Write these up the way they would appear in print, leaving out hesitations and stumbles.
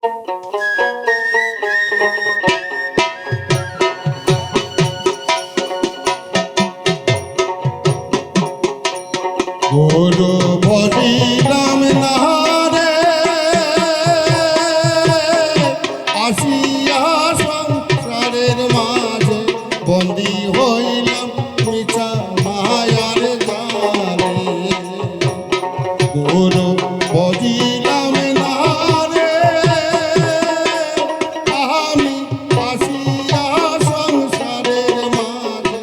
গুরু বলিলাম না রে আসিয়া সংসারের মাঝে বন্দী হইলাম মিছা মায়ার জালে। গুরু বলিলাম না রে আমি আসিয়া সংসারের মাঝে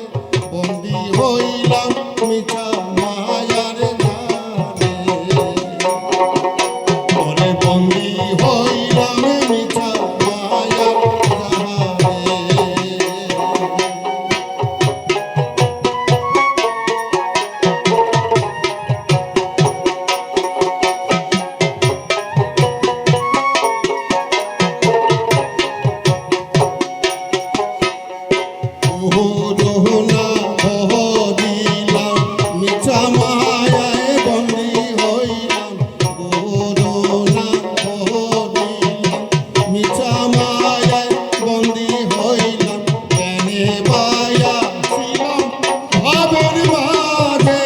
বন্দী হইলাম মিছা মায়ার জালে। ওরে বন্দী হইলাম মিছা মায়ার জালে। না দিলাম মিছা মায়ায় বন্দী হইলাম। না দিলাম মিছা মায়ায় বন্দী হইলাম। কেনে বায়া ছিলাম ভাবের মাঝে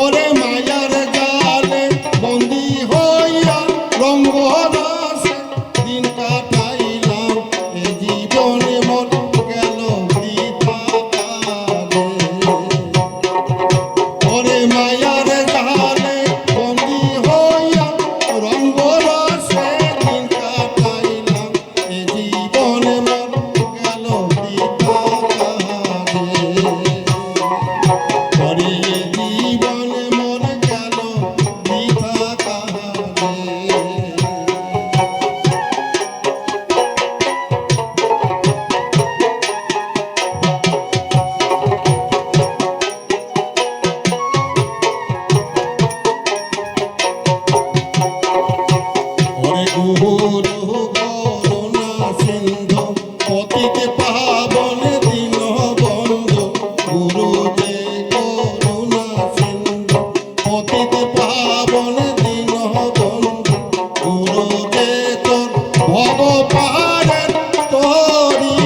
ওরে মায়ার জালে বন্দী হইয়া রঙ্গ রসে দিন কাটাইলাম। এ জীবনে মন গেল বৃথা কালে। ওরে মায়ার জালে বন্দী হইয়া রঙ্গ রসে দিন কাটাইলাম। এ জীবনে মন গেল বৃথা কালে। ওরে জীবনে মন গেল বৃথা কালে। ওরে গুরু করুণা সিন্ধু পতিত পাবন দীন বন্ধু। গুরু যে করুণা সিন্ধু পতিত পাবন দীন বন্ধু। গুরু যে তোর ভব পারের তরি।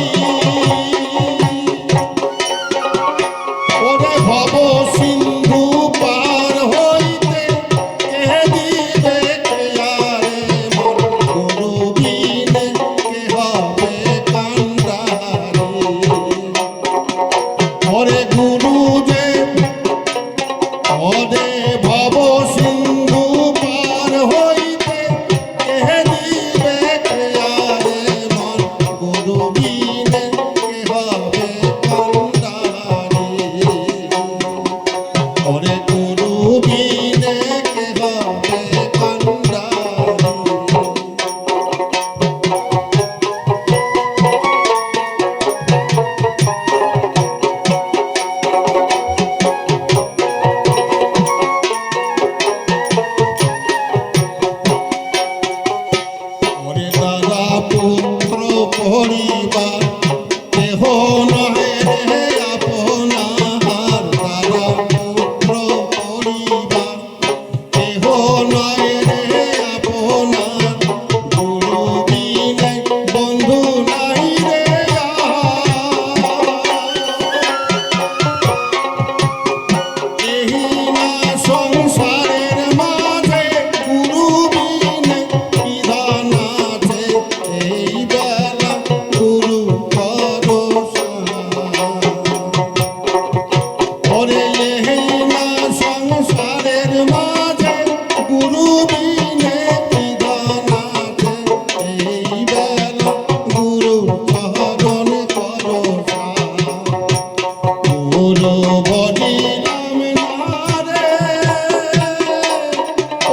ওরে ভব সিন্ধু পার হইতে কে দিবে খেয়ারে মন। গুরু বিনে কে হবে কান্ডারি। ওরে গুরু যে ওরে ভব সিন্ধু পার হইতে কে দিবে খেয়ারে মন। গুরু বিনে কে হবে কান্ডারি। ওরে গুরু বিনে কে হবে কান্ডারি। ওরে দাদা পুত্র পরিবার কেহ নহে রে আপনার। দাদা পুত্র পরিবার কেহ নহে রে আপনার। গুরু বিনে বন্ধু নাই রে এই না সংসারের মাঝে গুরু বিনে বিধান আছে। এই বেলা গুরু ভরসা। ওরে এই না সংসারের মাঝে গুরু বিনে বিধান আছে। এই বেলা গুরু চরণ ভরসা। গুরু বলিলাম না রে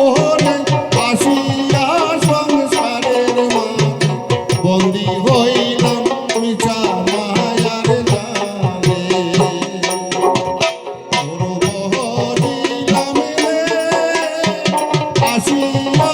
ওরে আসিয়া সংসারের মাঝে বন্দী হইলাম মিছা মায়ার জালে। গুরু বলিলাম রে আসিয়া